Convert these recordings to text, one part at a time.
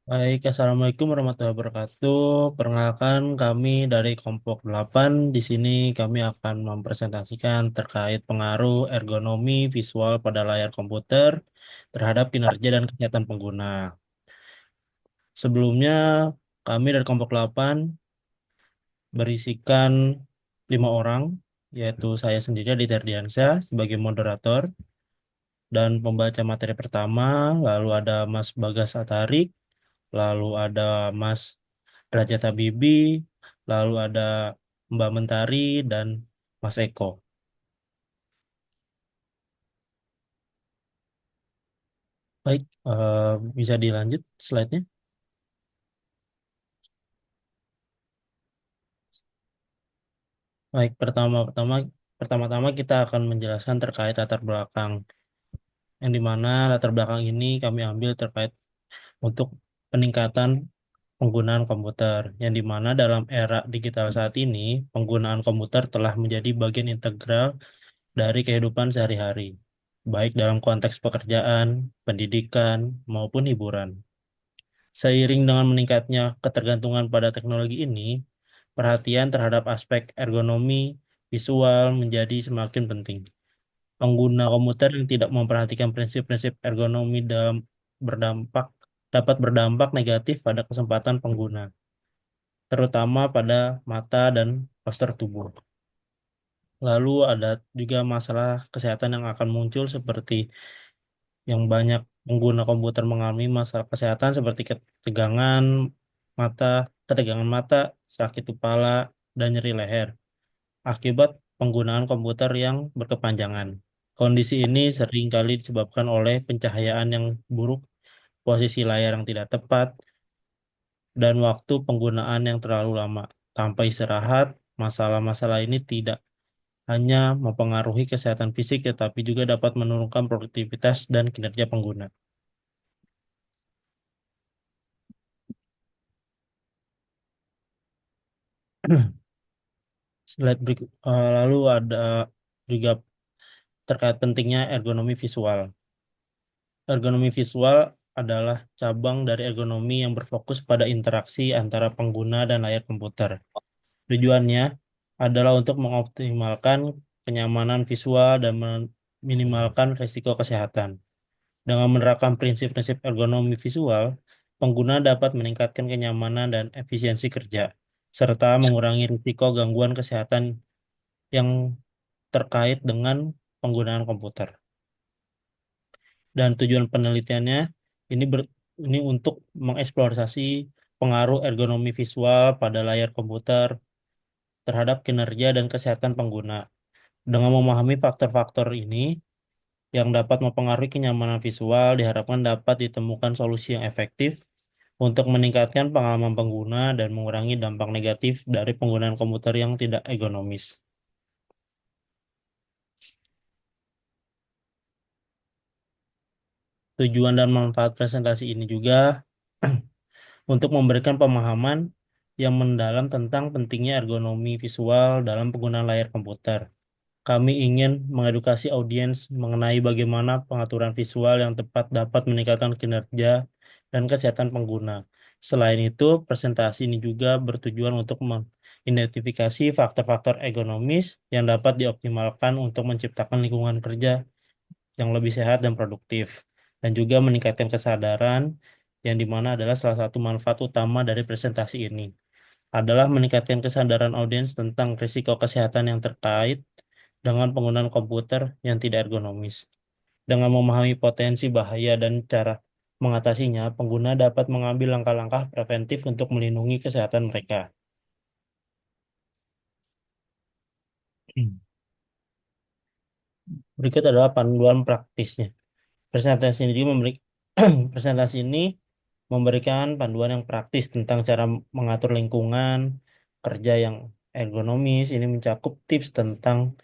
Baik, Assalamualaikum warahmatullahi wabarakatuh. Perkenalkan kami dari Kelompok 8. Di sini kami akan mempresentasikan terkait pengaruh ergonomi visual pada layar komputer terhadap kinerja dan kesehatan pengguna. Sebelumnya, kami dari Kelompok 8 berisikan 5 orang, yaitu saya sendiri Aditya Ardiansyah sebagai moderator dan pembaca materi pertama, lalu ada Mas Bagas Atarik, lalu ada Mas Derajat Habibie, lalu ada Mbak Mentari, dan Mas Eko. Baik, bisa dilanjut slide-nya. Baik, pertama-tama kita akan menjelaskan terkait latar belakang, yang dimana latar belakang ini kami ambil terkait untuk peningkatan penggunaan komputer, yang dimana dalam era digital saat ini, penggunaan komputer telah menjadi bagian integral dari kehidupan sehari-hari, baik dalam konteks pekerjaan, pendidikan, maupun hiburan. Seiring dengan meningkatnya ketergantungan pada teknologi ini, perhatian terhadap aspek ergonomi visual menjadi semakin penting. Pengguna komputer yang tidak memperhatikan prinsip-prinsip ergonomi berdampak dapat berdampak negatif pada kesempatan pengguna, terutama pada mata dan postur tubuh. Lalu ada juga masalah kesehatan yang akan muncul seperti yang banyak pengguna komputer mengalami masalah kesehatan seperti mata, ketegangan mata, sakit kepala, dan nyeri leher akibat penggunaan komputer yang berkepanjangan. Kondisi ini sering kali disebabkan oleh pencahayaan yang buruk, posisi layar yang tidak tepat, dan waktu penggunaan yang terlalu lama. Tanpa istirahat, masalah-masalah ini tidak hanya mempengaruhi kesehatan fisik, tetapi juga dapat menurunkan produktivitas dan kinerja pengguna. Lalu ada juga terkait pentingnya ergonomi visual. Ergonomi visual adalah cabang dari ergonomi yang berfokus pada interaksi antara pengguna dan layar komputer. Tujuannya adalah untuk mengoptimalkan kenyamanan visual dan meminimalkan risiko kesehatan. Dengan menerapkan prinsip-prinsip ergonomi visual, pengguna dapat meningkatkan kenyamanan dan efisiensi kerja, serta mengurangi risiko gangguan kesehatan yang terkait dengan penggunaan komputer. Dan tujuan penelitiannya ini ini untuk mengeksplorasi pengaruh ergonomi visual pada layar komputer terhadap kinerja dan kesehatan pengguna. Dengan memahami faktor-faktor ini yang dapat mempengaruhi kenyamanan visual, diharapkan dapat ditemukan solusi yang efektif untuk meningkatkan pengalaman pengguna dan mengurangi dampak negatif dari penggunaan komputer yang tidak ergonomis. Tujuan dan manfaat presentasi ini juga untuk memberikan pemahaman yang mendalam tentang pentingnya ergonomi visual dalam penggunaan layar komputer. Kami ingin mengedukasi audiens mengenai bagaimana pengaturan visual yang tepat dapat meningkatkan kinerja dan kesehatan pengguna. Selain itu, presentasi ini juga bertujuan untuk mengidentifikasi faktor-faktor ergonomis yang dapat dioptimalkan untuk menciptakan lingkungan kerja yang lebih sehat dan produktif, dan juga meningkatkan kesadaran yang dimana adalah salah satu manfaat utama dari presentasi ini adalah meningkatkan kesadaran audiens tentang risiko kesehatan yang terkait dengan penggunaan komputer yang tidak ergonomis. Dengan memahami potensi bahaya dan cara mengatasinya, pengguna dapat mengambil langkah-langkah preventif untuk melindungi kesehatan mereka. Berikut adalah panduan praktisnya. Presentasi ini juga presentasi ini memberikan panduan yang praktis tentang cara mengatur lingkungan kerja yang ergonomis. Ini mencakup tips tentang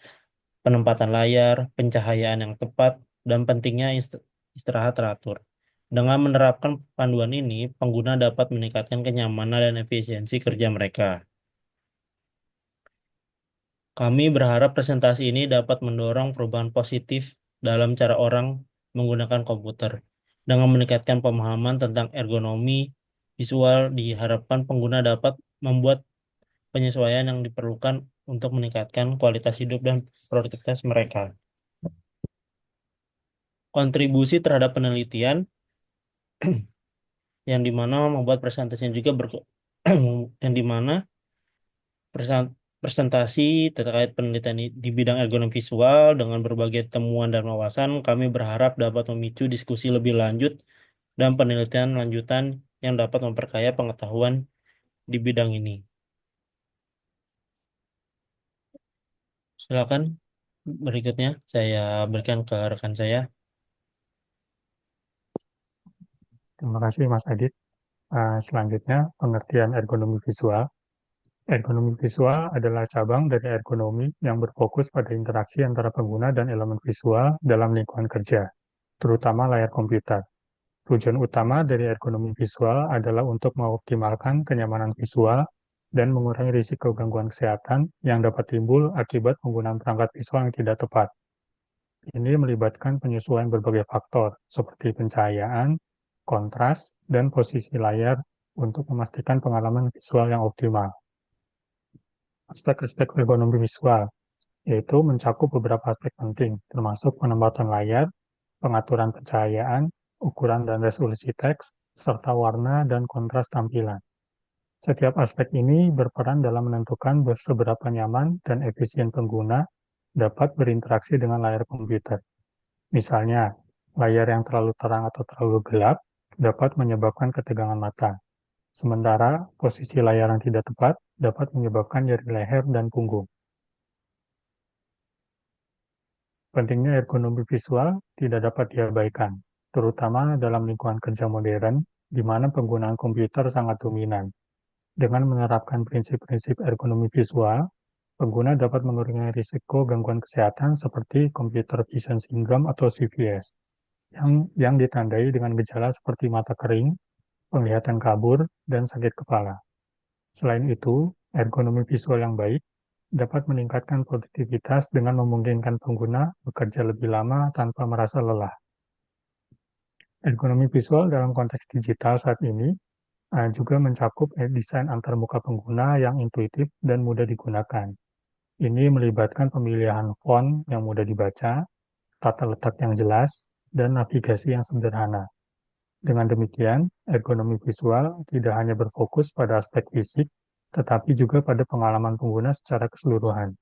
penempatan layar, pencahayaan yang tepat, dan pentingnya istirahat teratur. Dengan menerapkan panduan ini, pengguna dapat meningkatkan kenyamanan dan efisiensi kerja mereka. Kami berharap presentasi ini dapat mendorong perubahan positif dalam cara orang menggunakan komputer dengan meningkatkan pemahaman tentang ergonomi visual diharapkan pengguna dapat membuat penyesuaian yang diperlukan untuk meningkatkan kualitas hidup dan produktivitas mereka. Kontribusi terhadap penelitian yang dimana membuat presentasinya juga yang dimana presentasi terkait penelitian di bidang ergonomi visual dengan berbagai temuan dan wawasan, kami berharap dapat memicu diskusi lebih lanjut dan penelitian lanjutan yang dapat memperkaya pengetahuan di bidang ini. Silakan berikutnya saya berikan ke rekan saya. Terima kasih Mas Adit. Selanjutnya, pengertian ergonomi visual. Ergonomi visual adalah cabang dari ergonomi yang berfokus pada interaksi antara pengguna dan elemen visual dalam lingkungan kerja, terutama layar komputer. Tujuan utama dari ergonomi visual adalah untuk mengoptimalkan kenyamanan visual dan mengurangi risiko gangguan kesehatan yang dapat timbul akibat penggunaan perangkat visual yang tidak tepat. Ini melibatkan penyesuaian berbagai faktor, seperti pencahayaan, kontras, dan posisi layar untuk memastikan pengalaman visual yang optimal. Aspek-aspek ergonomi visual, yaitu mencakup beberapa aspek penting, termasuk penempatan layar, pengaturan pencahayaan, ukuran dan resolusi teks, serta warna dan kontras tampilan. Setiap aspek ini berperan dalam menentukan seberapa nyaman dan efisien pengguna dapat berinteraksi dengan layar komputer. Misalnya, layar yang terlalu terang atau terlalu gelap dapat menyebabkan ketegangan mata, sementara posisi layar yang tidak tepat dapat menyebabkan nyeri leher dan punggung. Pentingnya ergonomi visual tidak dapat diabaikan, terutama dalam lingkungan kerja modern, di mana penggunaan komputer sangat dominan. Dengan menerapkan prinsip-prinsip ergonomi visual, pengguna dapat mengurangi risiko gangguan kesehatan seperti computer vision syndrome atau CVS, yang ditandai dengan gejala seperti mata kering, penglihatan kabur, dan sakit kepala. Selain itu, ergonomi visual yang baik dapat meningkatkan produktivitas dengan memungkinkan pengguna bekerja lebih lama tanpa merasa lelah. Ergonomi visual dalam konteks digital saat ini juga mencakup desain antarmuka pengguna yang intuitif dan mudah digunakan. Ini melibatkan pemilihan font yang mudah dibaca, tata letak yang jelas, dan navigasi yang sederhana. Dengan demikian, ergonomi visual tidak hanya berfokus pada aspek fisik, tetapi juga pada pengalaman pengguna secara keseluruhan.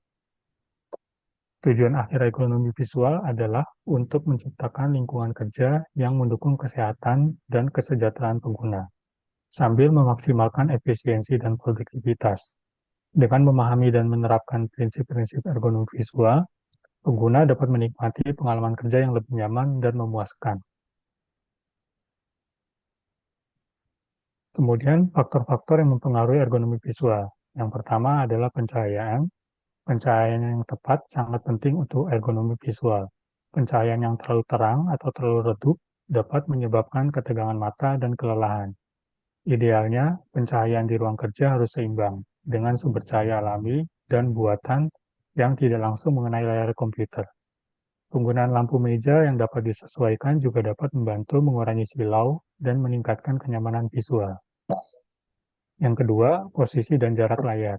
Tujuan akhir ekonomi visual adalah untuk menciptakan lingkungan kerja yang mendukung kesehatan dan kesejahteraan pengguna, sambil memaksimalkan efisiensi dan produktivitas. Dengan memahami dan menerapkan prinsip-prinsip ergonomi visual, pengguna dapat menikmati pengalaman kerja yang lebih nyaman dan memuaskan. Kemudian, faktor-faktor yang mempengaruhi ergonomi visual. Yang pertama adalah pencahayaan. Pencahayaan yang tepat sangat penting untuk ergonomi visual. Pencahayaan yang terlalu terang atau terlalu redup dapat menyebabkan ketegangan mata dan kelelahan. Idealnya, pencahayaan di ruang kerja harus seimbang dengan sumber cahaya alami dan buatan yang tidak langsung mengenai layar komputer. Penggunaan lampu meja yang dapat disesuaikan juga dapat membantu mengurangi silau dan meningkatkan kenyamanan visual. Yang kedua, posisi dan jarak layar.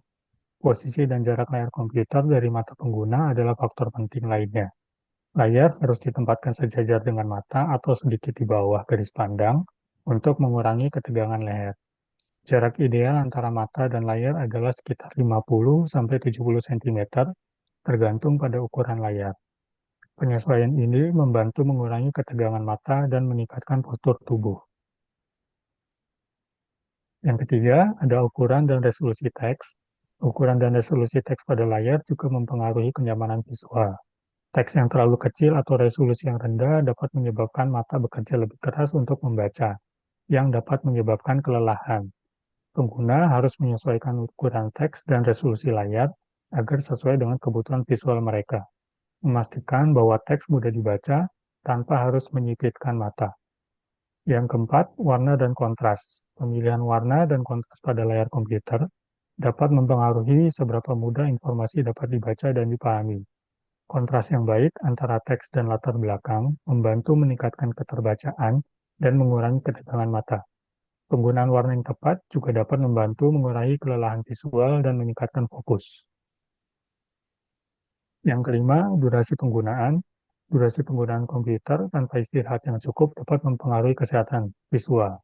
Posisi dan jarak layar komputer dari mata pengguna adalah faktor penting lainnya. Layar harus ditempatkan sejajar dengan mata atau sedikit di bawah garis pandang untuk mengurangi ketegangan leher. Jarak ideal antara mata dan layar adalah sekitar 50-70 cm, tergantung pada ukuran layar. Penyesuaian ini membantu mengurangi ketegangan mata dan meningkatkan postur tubuh. Yang ketiga, ada ukuran dan resolusi teks. Ukuran dan resolusi teks pada layar juga mempengaruhi kenyamanan visual. Teks yang terlalu kecil atau resolusi yang rendah dapat menyebabkan mata bekerja lebih keras untuk membaca, yang dapat menyebabkan kelelahan. Pengguna harus menyesuaikan ukuran teks dan resolusi layar agar sesuai dengan kebutuhan visual mereka, memastikan bahwa teks mudah dibaca tanpa harus menyipitkan mata. Yang keempat, warna dan kontras. Pemilihan warna dan kontras pada layar komputer dapat mempengaruhi seberapa mudah informasi dapat dibaca dan dipahami. Kontras yang baik antara teks dan latar belakang membantu meningkatkan keterbacaan dan mengurangi ketegangan mata. Penggunaan warna yang tepat juga dapat membantu mengurangi kelelahan visual dan meningkatkan fokus. Yang kelima, durasi penggunaan. Durasi penggunaan komputer tanpa istirahat yang cukup dapat mempengaruhi kesehatan visual.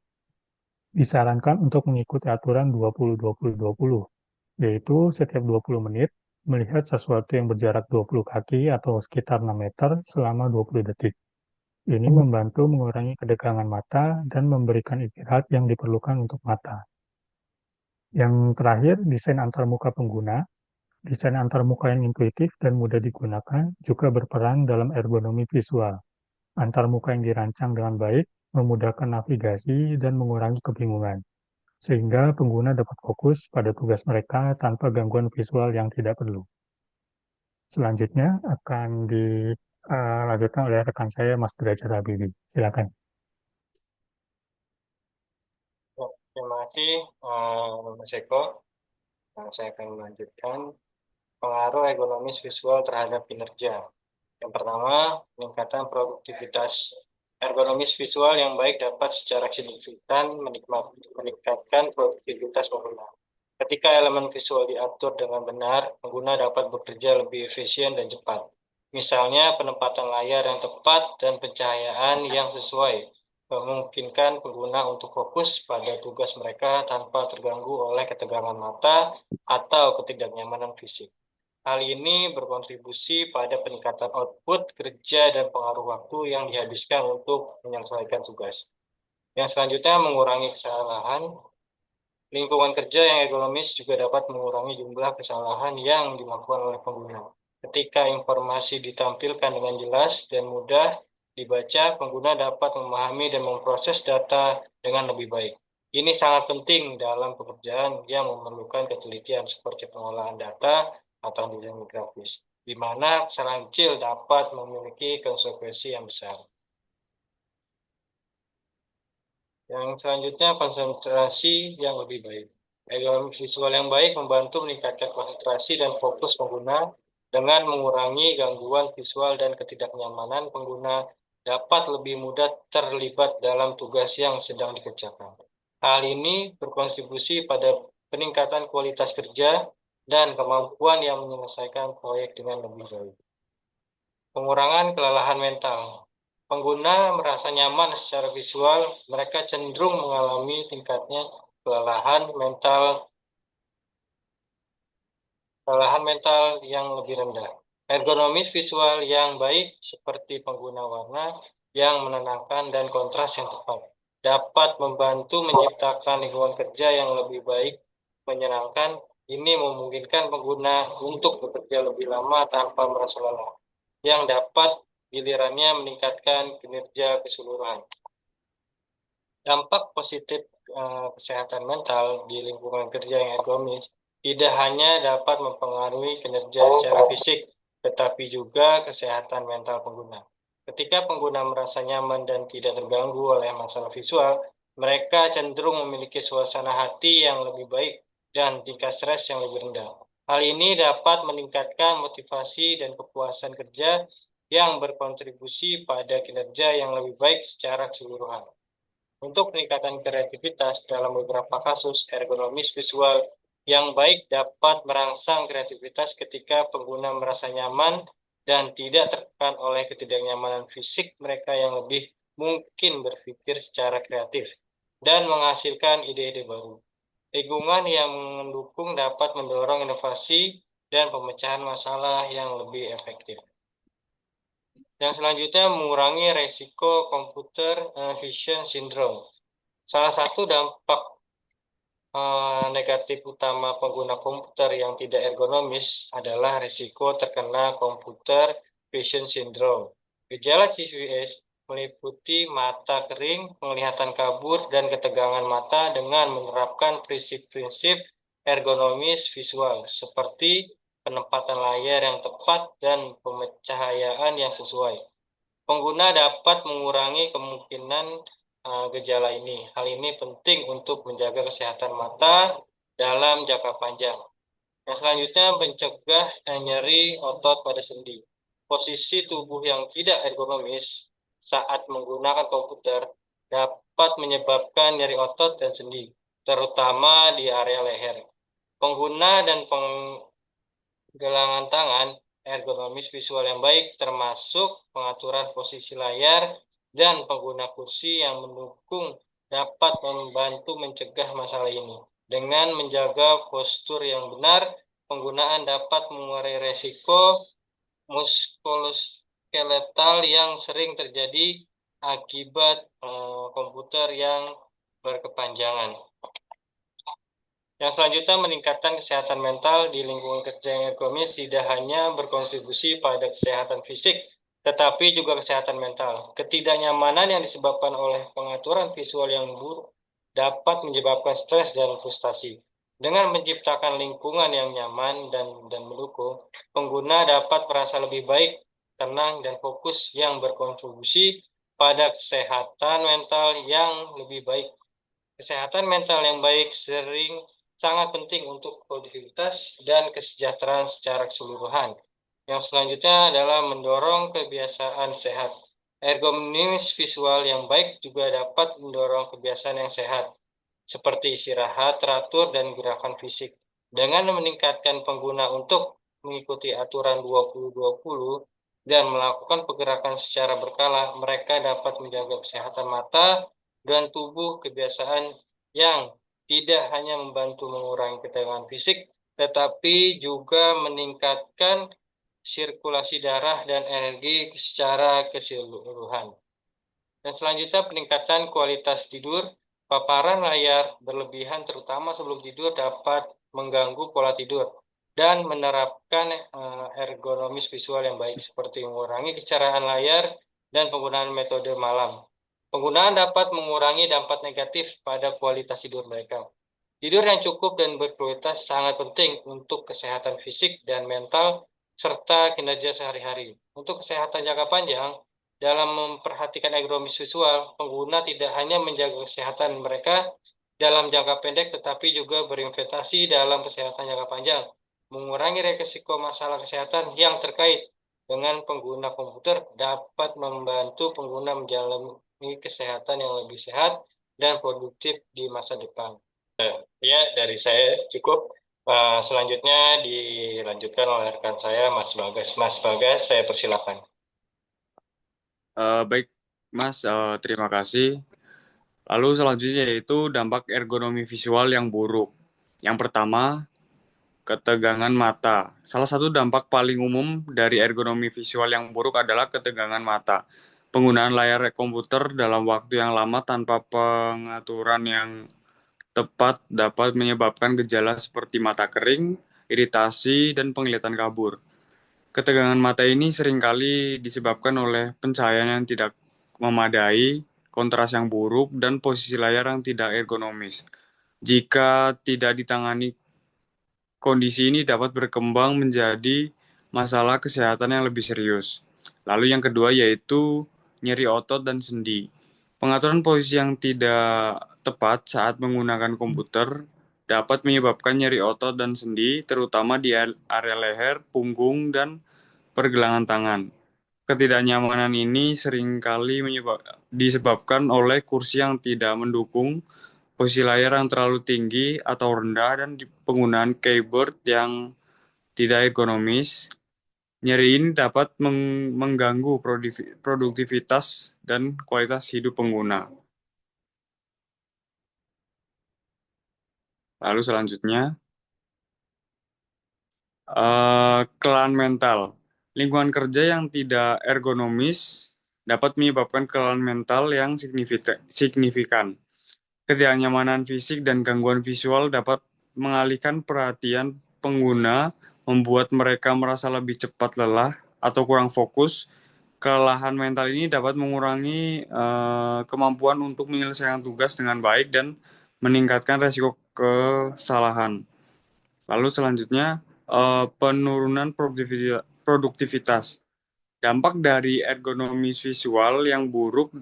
Disarankan untuk mengikuti aturan 20-20-20, yaitu setiap 20 menit melihat sesuatu yang berjarak 20 kaki atau sekitar 6 meter selama 20 detik. Ini membantu mengurangi ketegangan mata dan memberikan istirahat yang diperlukan untuk mata. Yang terakhir, desain antarmuka pengguna. Desain antarmuka yang intuitif dan mudah digunakan juga berperan dalam ergonomi visual. Antarmuka yang dirancang dengan baik memudahkan navigasi dan mengurangi kebingungan, sehingga pengguna dapat fokus pada tugas mereka tanpa gangguan visual yang tidak perlu. Selanjutnya akan dilanjutkan oleh rekan saya, Mas Derajat Habibie. Silakan. Ya, terima kasih, Mas Eko. Nah, saya akan melanjutkan pengaruh ergonomis visual terhadap kinerja. Yang pertama, peningkatan produktivitas. Ergonomis visual yang baik dapat secara signifikan meningkatkan produktivitas pengguna. Ketika elemen visual diatur dengan benar, pengguna dapat bekerja lebih efisien dan cepat. Misalnya, penempatan layar yang tepat dan pencahayaan yang sesuai memungkinkan pengguna untuk fokus pada tugas mereka tanpa terganggu oleh ketegangan mata atau ketidaknyamanan fisik. Hal ini berkontribusi pada peningkatan output kerja dan pengaruh waktu yang dihabiskan untuk menyelesaikan tugas. Yang selanjutnya, mengurangi kesalahan. Lingkungan kerja yang ergonomis juga dapat mengurangi jumlah kesalahan yang dilakukan oleh pengguna. Ketika informasi ditampilkan dengan jelas dan mudah dibaca, pengguna dapat memahami dan memproses data dengan lebih baik. Ini sangat penting dalam pekerjaan yang memerlukan ketelitian seperti pengolahan data atau desain grafis, di mana kesalahan kecil dapat memiliki konsekuensi yang besar. Yang selanjutnya, konsentrasi yang lebih baik. Ergonomi visual yang baik membantu meningkatkan konsentrasi dan fokus pengguna dengan mengurangi gangguan visual dan ketidaknyamanan pengguna dapat lebih mudah terlibat dalam tugas yang sedang dikerjakan. Hal ini berkontribusi pada peningkatan kualitas kerja dan kemampuan yang menyelesaikan proyek dengan lebih baik. Pengurangan kelelahan mental. Pengguna merasa nyaman secara visual, mereka cenderung mengalami tingkatnya kelelahan mental yang lebih rendah. Ergonomis visual yang baik seperti pengguna warna yang menenangkan dan kontras yang tepat dapat membantu menciptakan lingkungan kerja yang lebih baik, menyenangkan. Ini memungkinkan pengguna untuk bekerja lebih lama tanpa merasa lelah, yang dapat gilirannya meningkatkan kinerja keseluruhan. Dampak positif kesehatan mental di lingkungan kerja yang ergonomis tidak hanya dapat mempengaruhi kinerja secara fisik, tetapi juga kesehatan mental pengguna. Ketika pengguna merasa nyaman dan tidak terganggu oleh masalah visual, mereka cenderung memiliki suasana hati yang lebih baik dan tingkat stres yang lebih rendah. Hal ini dapat meningkatkan motivasi dan kepuasan kerja yang berkontribusi pada kinerja yang lebih baik secara keseluruhan. Untuk peningkatan kreativitas, dalam beberapa kasus, ergonomis visual yang baik dapat merangsang kreativitas ketika pengguna merasa nyaman dan tidak tertekan oleh ketidaknyamanan fisik. Mereka yang lebih mungkin berpikir secara kreatif dan menghasilkan ide-ide baru. Lingkungan yang mendukung dapat mendorong inovasi dan pemecahan masalah yang lebih efektif. Yang selanjutnya, mengurangi resiko computer vision syndrome. Salah satu dampak negatif utama pengguna komputer yang tidak ergonomis adalah risiko terkena computer vision syndrome. Gejala CVS meliputi mata kering, penglihatan kabur, dan ketegangan mata dengan menerapkan prinsip-prinsip ergonomis visual seperti penempatan layar yang tepat dan pencahayaan yang sesuai. Pengguna dapat mengurangi kemungkinan gejala ini. Hal ini penting untuk menjaga kesehatan mata dalam jangka panjang. Yang selanjutnya, mencegah nyeri otot pada sendi. Posisi tubuh yang tidak ergonomis saat menggunakan komputer dapat menyebabkan nyeri otot dan sendi, terutama di area leher. Pengguna dan penggelangan tangan, ergonomis visual yang baik termasuk pengaturan posisi layar dan pengguna kursi yang mendukung dapat membantu mencegah masalah ini. Dengan menjaga postur yang benar, penggunaan dapat mengurangi resiko muskuloskeletal yang sering terjadi akibat komputer yang berkepanjangan. Yang selanjutnya, meningkatkan kesehatan mental di lingkungan kerja yang ergonomis tidak hanya berkontribusi pada kesehatan fisik, tetapi juga kesehatan mental. Ketidaknyamanan yang disebabkan oleh pengaturan visual yang buruk dapat menyebabkan stres dan frustasi. Dengan menciptakan lingkungan yang nyaman dan mendukung, pengguna dapat merasa lebih baik, tenang, dan fokus yang berkontribusi pada kesehatan mental yang lebih baik. Kesehatan mental yang baik sangat penting untuk produktivitas dan kesejahteraan secara keseluruhan. Yang selanjutnya adalah mendorong kebiasaan sehat. Ergonomis visual yang baik juga dapat mendorong kebiasaan yang sehat, seperti istirahat teratur dan gerakan fisik. Dengan meningkatkan pengguna untuk mengikuti aturan 20-20 dan melakukan pergerakan secara berkala, mereka dapat menjaga kesehatan mata dan tubuh. Kebiasaan yang tidak hanya membantu mengurangi ketegangan fisik, tetapi juga meningkatkan sirkulasi darah dan energi secara keseluruhan. Dan selanjutnya, peningkatan kualitas tidur. Paparan layar berlebihan terutama sebelum tidur dapat mengganggu pola tidur dan menerapkan ergonomis visual yang baik seperti mengurangi kecerahan layar dan penggunaan metode malam. Penggunaan dapat mengurangi dampak negatif pada kualitas tidur mereka. Tidur yang cukup dan berkualitas sangat penting untuk kesehatan fisik dan mental serta kinerja sehari-hari. Untuk kesehatan jangka panjang, dalam memperhatikan ergonomis visual, pengguna tidak hanya menjaga kesehatan mereka dalam jangka pendek, tetapi juga berinvestasi dalam kesehatan jangka panjang, mengurangi resiko masalah kesehatan yang terkait dengan pengguna komputer, dapat membantu pengguna menjalani kesehatan yang lebih sehat dan produktif di masa depan. Ya, dari saya cukup. Selanjutnya dilanjutkan oleh rekan saya, Mas Bagas. Mas Bagas, saya persilakan. Baik, Mas, terima kasih. Lalu selanjutnya yaitu dampak ergonomi visual yang buruk. Yang pertama, ketegangan mata. Salah satu dampak paling umum dari ergonomi visual yang buruk adalah ketegangan mata. Penggunaan layar komputer dalam waktu yang lama tanpa pengaturan yang tepat dapat menyebabkan gejala seperti mata kering, iritasi, dan penglihatan kabur. Ketegangan mata ini seringkali disebabkan oleh pencahayaan yang tidak memadai, kontras yang buruk, dan posisi layar yang tidak ergonomis. Jika tidak ditangani, kondisi ini dapat berkembang menjadi masalah kesehatan yang lebih serius. Lalu yang kedua yaitu nyeri otot dan sendi. Pengaturan posisi yang tidak tepat saat menggunakan komputer dapat menyebabkan nyeri otot dan sendi, terutama di area leher, punggung, dan pergelangan tangan. Ketidaknyamanan ini seringkali disebabkan oleh kursi yang tidak mendukung, posisi layar yang terlalu tinggi atau rendah, dan penggunaan keyboard yang tidak ergonomis. Nyeri ini dapat mengganggu produktivitas dan kualitas hidup pengguna. Lalu selanjutnya, kelelahan mental. Lingkungan kerja yang tidak ergonomis dapat menyebabkan kelelahan mental yang signifikan. Ketidaknyamanan fisik dan gangguan visual dapat mengalihkan perhatian pengguna, membuat mereka merasa lebih cepat lelah atau kurang fokus. Kelelahan mental ini dapat mengurangi kemampuan untuk menyelesaikan tugas dengan baik dan meningkatkan resiko kesalahan. Lalu selanjutnya, penurunan produktivitas. Dampak dari ergonomi visual yang buruk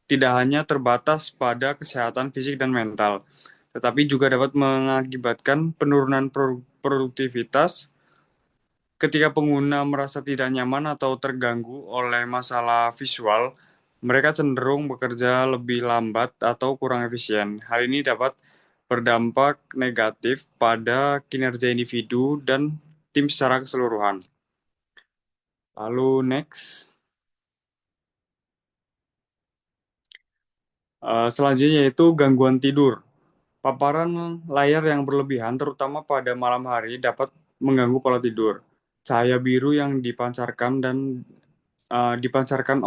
tidak hanya terbatas pada kesehatan fisik dan mental, tetapi juga dapat mengakibatkan penurunan produktivitas ketika pengguna merasa tidak nyaman atau terganggu oleh masalah visual. mereka cenderung bekerja lebih lambat atau kurang efisien. Hal ini dapat berdampak negatif pada kinerja individu dan tim secara keseluruhan. Lalu next. Selanjutnya yaitu gangguan tidur. Paparan layar yang berlebihan, terutama pada malam hari, dapat mengganggu pola tidur. Cahaya biru yang dipancarkan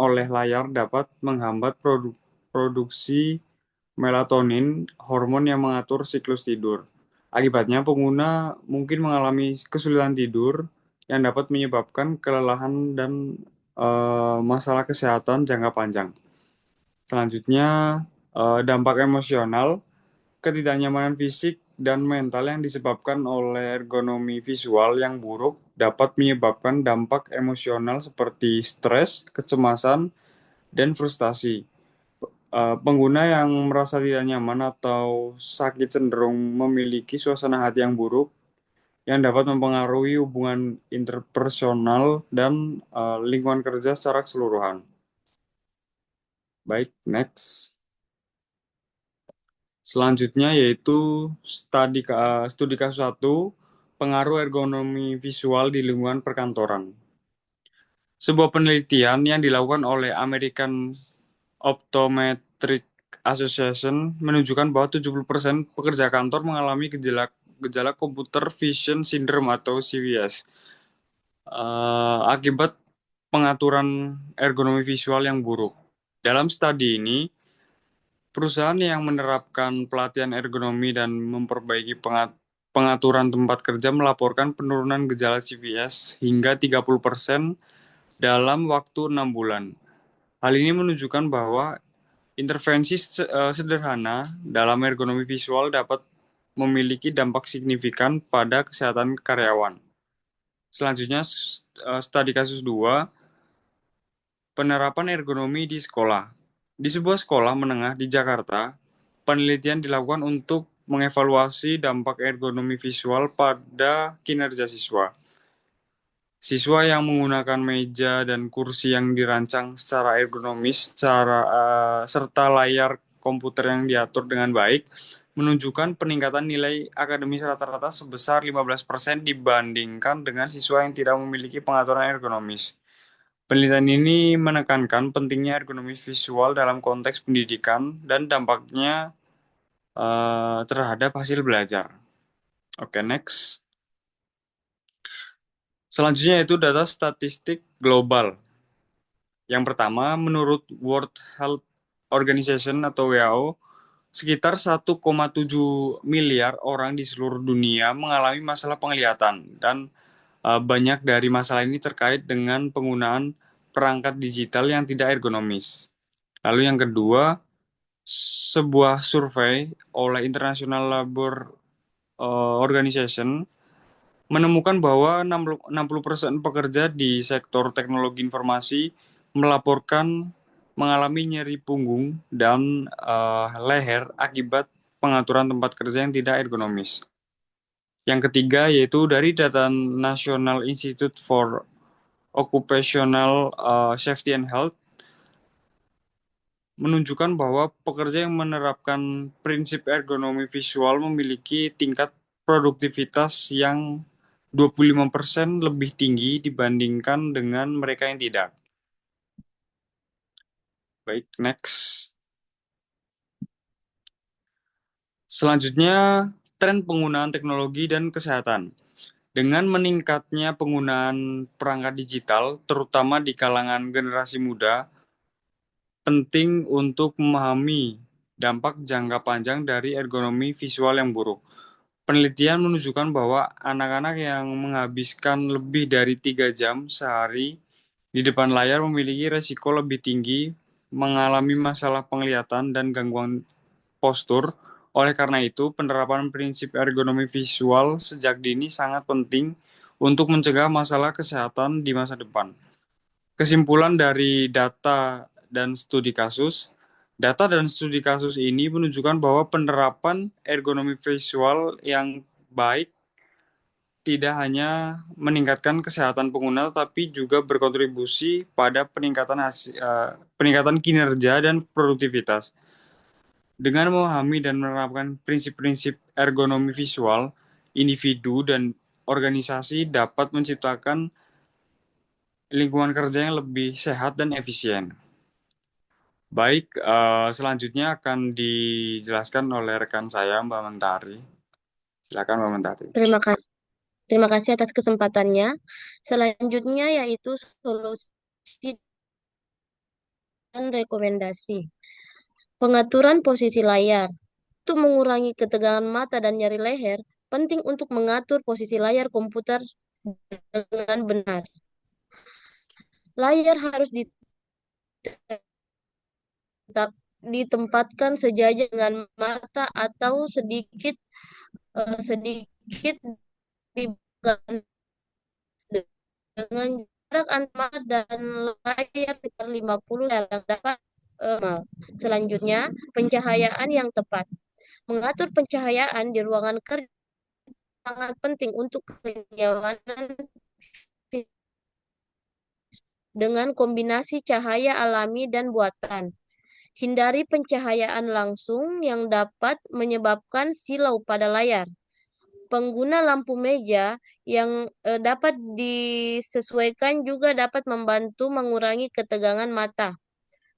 oleh layar dapat menghambat produksi melatonin, hormon yang mengatur siklus tidur. Akibatnya, pengguna mungkin mengalami kesulitan tidur yang dapat menyebabkan kelelahan dan masalah kesehatan jangka panjang. Selanjutnya, dampak emosional. Ketidaknyamanan fisik dan mental yang disebabkan oleh ergonomi visual yang buruk dapat menyebabkan dampak emosional seperti stres, kecemasan, dan frustasi. Pengguna yang merasa tidak nyaman atau sakit cenderung memiliki suasana hati yang buruk yang dapat mempengaruhi hubungan interpersonal dan lingkungan kerja secara keseluruhan. Baik, next. Selanjutnya yaitu studi kasus 1, pengaruh ergonomi visual di lingkungan perkantoran. Sebuah penelitian yang dilakukan oleh American Optometric Association menunjukkan bahwa 70% pekerja kantor mengalami gejala computer vision syndrome atau CVS akibat pengaturan ergonomi visual yang buruk. Dalam studi ini, perusahaan yang menerapkan pelatihan ergonomi dan memperbaiki pengaturan tempat kerja melaporkan penurunan gejala CVS hingga 30% dalam waktu 6 bulan. Hal ini menunjukkan bahwa intervensi sederhana dalam ergonomi visual dapat memiliki dampak signifikan pada kesehatan karyawan. Selanjutnya, studi kasus 2, penerapan ergonomi di sekolah. Di sebuah sekolah menengah di Jakarta, penelitian dilakukan untuk mengevaluasi dampak ergonomi visual pada kinerja siswa. Siswa yang menggunakan meja dan kursi yang dirancang secara ergonomis serta layar komputer yang diatur dengan baik menunjukkan peningkatan nilai akademis rata-rata sebesar 15% dibandingkan dengan siswa yang tidak memiliki pengaturan ergonomis. Penelitian ini menekankan pentingnya ergonomi visual dalam konteks pendidikan dan dampaknya terhadap hasil belajar. Oke, next. Selanjutnya itu data statistik global. Yang pertama, menurut World Health Organization atau WHO, sekitar 1,7 miliar orang di seluruh dunia mengalami masalah penglihatan dan banyak dari masalah ini terkait dengan penggunaan perangkat digital yang tidak ergonomis. Lalu yang kedua, sebuah survei oleh International Labour Organization menemukan bahwa 60% pekerja di sektor teknologi informasi melaporkan mengalami nyeri punggung dan leher akibat pengaturan tempat kerja yang tidak ergonomis. Yang ketiga yaitu dari data National Institute for Occupational Safety and Health menunjukkan bahwa pekerja yang menerapkan prinsip ergonomi visual memiliki tingkat produktivitas yang 25% lebih tinggi dibandingkan dengan mereka yang tidak. Baik, next. Selanjutnya, tren penggunaan teknologi dan kesehatan. Dengan meningkatnya penggunaan perangkat digital, terutama di kalangan generasi muda, penting untuk memahami dampak jangka panjang dari ergonomi visual yang buruk. Penelitian menunjukkan bahwa anak-anak yang menghabiskan lebih dari 3 jam sehari di depan layar memiliki resiko lebih tinggi mengalami masalah penglihatan dan gangguan postur. Oleh karena itu, penerapan prinsip ergonomi visual sejak dini sangat penting untuk mencegah masalah kesehatan di masa depan. Kesimpulan dari data dan studi kasus ini menunjukkan bahwa penerapan ergonomi visual yang baik tidak hanya meningkatkan kesehatan pengguna, tapi juga berkontribusi pada peningkatan kinerja dan produktivitas. Dengan memahami dan menerapkan prinsip-prinsip ergonomi visual, individu dan organisasi dapat menciptakan lingkungan kerja yang lebih sehat dan efisien. Baik, selanjutnya akan dijelaskan oleh rekan saya, Mbak Mentari. Silakan, Mbak Mentari. Terima kasih. Terima kasih atas kesempatannya. Selanjutnya yaitu solusi dan rekomendasi. Pengaturan posisi layar. Untuk mengurangi ketegangan mata dan nyeri leher, penting untuk mengatur posisi layar komputer dengan benar. Layar harus ditempatkan sejajar dengan mata atau sedikit di dengan jarak antara dan layar sekitar 50 yang dapat Selanjutnya, pencahayaan yang tepat. Mengatur pencahayaan di ruangan kerja sangat penting untuk kenyamanan dengan kombinasi cahaya alami dan buatan. Hindari pencahayaan langsung yang dapat menyebabkan silau pada layar. Pengguna lampu meja yang dapat disesuaikan juga dapat membantu mengurangi ketegangan mata.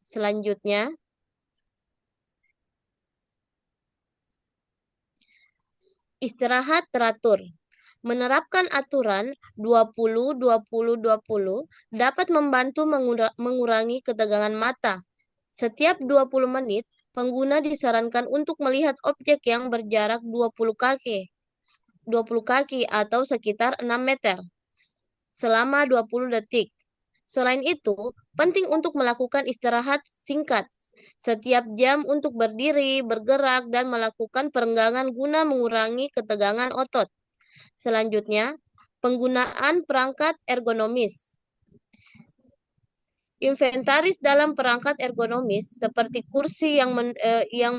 Selanjutnya, istirahat teratur. Menerapkan aturan 20-20-20 dapat membantu mengurangi ketegangan mata. Setiap 20 menit, pengguna disarankan untuk melihat objek yang berjarak 20 kaki atau sekitar 6 meter selama 20 detik. Selain itu, penting untuk melakukan istirahat singkat setiap jam untuk berdiri, bergerak, dan melakukan perenggangan guna mengurangi ketegangan otot. Selanjutnya, penggunaan perangkat ergonomis. Inventaris dalam perangkat ergonomis seperti kursi yang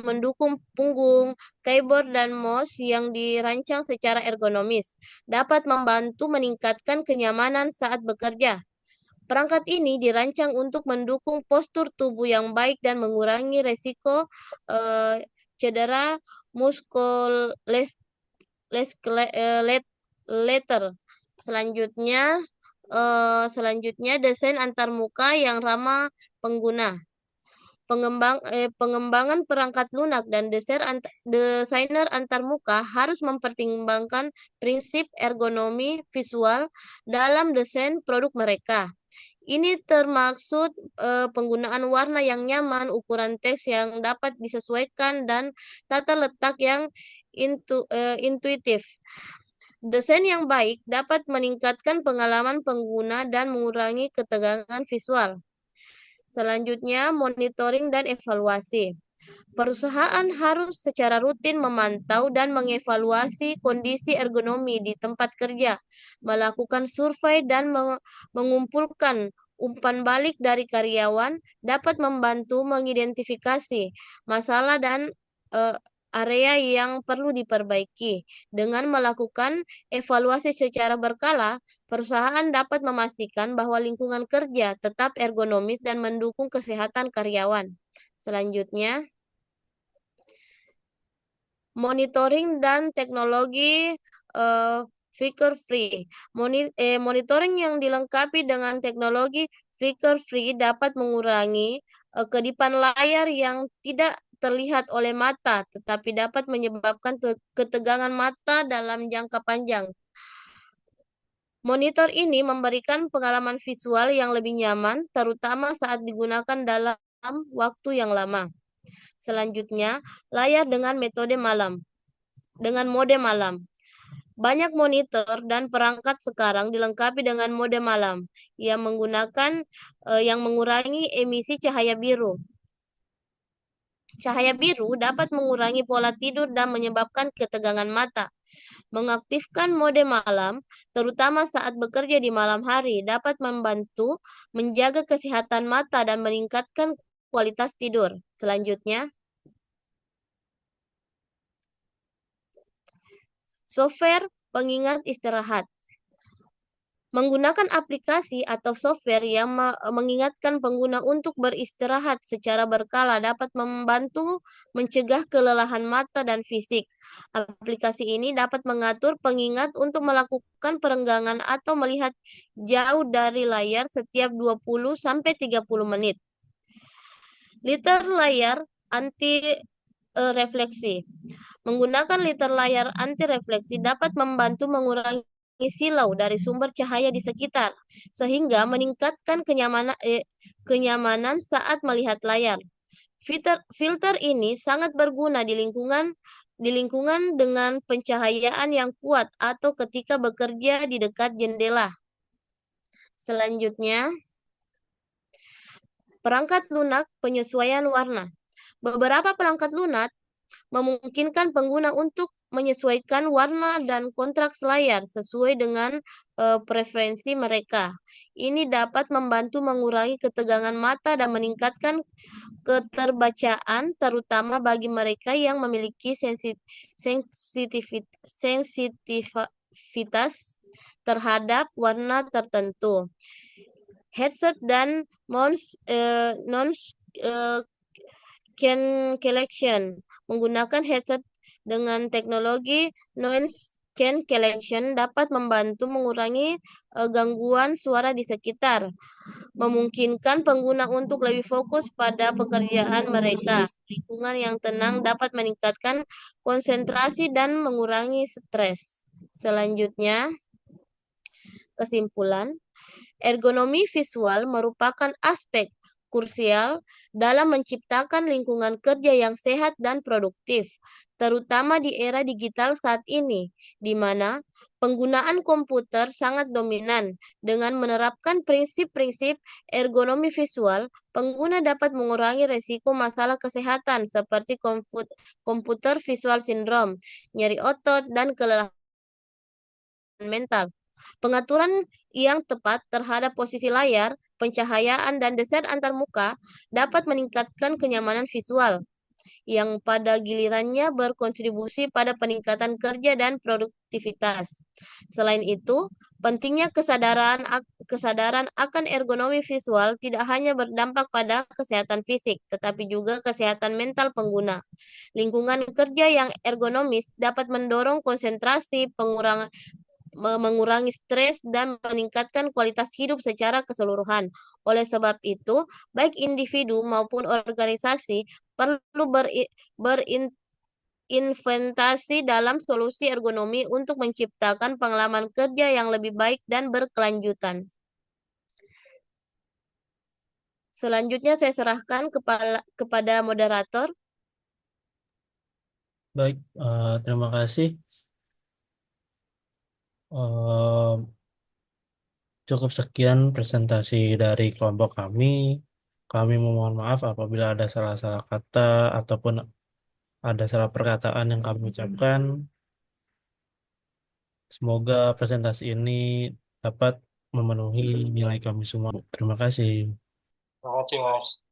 mendukung punggung, keyboard, dan mouse yang dirancang secara ergonomis dapat membantu meningkatkan kenyamanan saat bekerja. Perangkat ini dirancang untuk mendukung postur tubuh yang baik dan mengurangi resiko cedera muskuloskeletal. Selanjutnya desain antarmuka yang ramah pengguna. Pengembangan perangkat lunak dan desainer antarmuka harus mempertimbangkan prinsip ergonomi visual dalam desain produk mereka. Ini termaksud penggunaan warna yang nyaman, ukuran teks yang dapat disesuaikan, dan tata letak yang intuitif. Desain yang baik dapat meningkatkan pengalaman pengguna dan mengurangi ketegangan visual. Selanjutnya, monitoring dan evaluasi. Perusahaan harus secara rutin memantau dan mengevaluasi kondisi ergonomi di tempat kerja, melakukan survei dan mengumpulkan umpan balik dari karyawan dapat membantu mengidentifikasi masalah dan area yang perlu diperbaiki. Dengan melakukan evaluasi secara berkala, perusahaan dapat memastikan bahwa lingkungan kerja tetap ergonomis dan mendukung kesehatan karyawan. Selanjutnya, monitoring dan teknologi flicker free. Monitoring yang dilengkapi dengan teknologi flicker free dapat mengurangi kedipan layar yang tidak terlihat oleh mata, tetapi dapat menyebabkan ketegangan mata dalam jangka panjang. Monitor ini memberikan pengalaman visual yang lebih nyaman, terutama saat digunakan dalam waktu yang lama. Selanjutnya, layar dengan mode malam. Banyak monitor dan perangkat sekarang dilengkapi dengan mode malam yang mengurangi emisi cahaya biru. Cahaya biru dapat mengurangi pola tidur dan menyebabkan ketegangan mata. Mengaktifkan mode malam, terutama saat bekerja di malam hari, dapat membantu menjaga kesehatan mata dan meningkatkan kualitas tidur. Selanjutnya, software pengingat istirahat. Menggunakan aplikasi atau software yang mengingatkan pengguna untuk beristirahat secara berkala dapat membantu mencegah kelelahan mata dan fisik. Aplikasi ini dapat mengatur pengingat untuk melakukan perenggangan atau melihat jauh dari layar setiap 20-30 menit. Liter layar anti refleksi. Menggunakan liter layar anti refleksi dapat membantu mengurangi silau dari sumber cahaya di sekitar, sehingga meningkatkan kenyamanan saat melihat layar. Filter ini sangat berguna di lingkungan dengan pencahayaan yang kuat atau ketika bekerja di dekat jendela. Selanjutnya, perangkat lunak penyesuaian warna. Beberapa perangkat lunak memungkinkan pengguna untuk menyesuaikan warna dan kontras layar sesuai dengan preferensi mereka. Ini dapat membantu mengurangi ketegangan mata dan meningkatkan keterbacaan, terutama bagi mereka yang memiliki sensitivitas terhadap warna tertentu. Headset dan cancellation. Menggunakan headset dengan teknologi noise cancellation dapat membantu mengurangi gangguan suara di sekitar, memungkinkan pengguna untuk lebih fokus pada pekerjaan mereka. Lingkungan yang tenang dapat meningkatkan konsentrasi dan mengurangi stres. Selanjutnya, kesimpulan, ergonomi visual merupakan aspek krusial dalam menciptakan lingkungan kerja yang sehat dan produktif, terutama di era digital saat ini, di mana penggunaan komputer sangat dominan. Dengan menerapkan prinsip-prinsip ergonomi visual, pengguna dapat mengurangi risiko masalah kesehatan seperti komputer visual syndrome, nyeri otot, dan kelelahan mental. Pengaturan yang tepat terhadap posisi layar, pencahayaan, dan desain antarmuka dapat meningkatkan kenyamanan visual, yang pada gilirannya berkontribusi pada peningkatan kerja dan produktivitas. Selain itu, pentingnya kesadaran akan ergonomi visual tidak hanya berdampak pada kesehatan fisik, tetapi juga kesehatan mental pengguna. Lingkungan kerja yang ergonomis dapat mendorong konsentrasi, mengurangi stres, dan meningkatkan kualitas hidup secara keseluruhan. Oleh sebab itu, baik individu maupun organisasi perlu berinvestasi dalam solusi ergonomi untuk menciptakan pengalaman kerja yang lebih baik dan berkelanjutan. Selanjutnya saya serahkan kepada moderator. Baik, terima kasih. Cukup sekian presentasi dari kelompok kami. Kami memohon maaf apabila ada salah-salah kata ataupun ada salah perkataan yang kami ucapkan. Semoga presentasi ini dapat memenuhi nilai kami semua. Terima kasih. Terima kasih, Mas.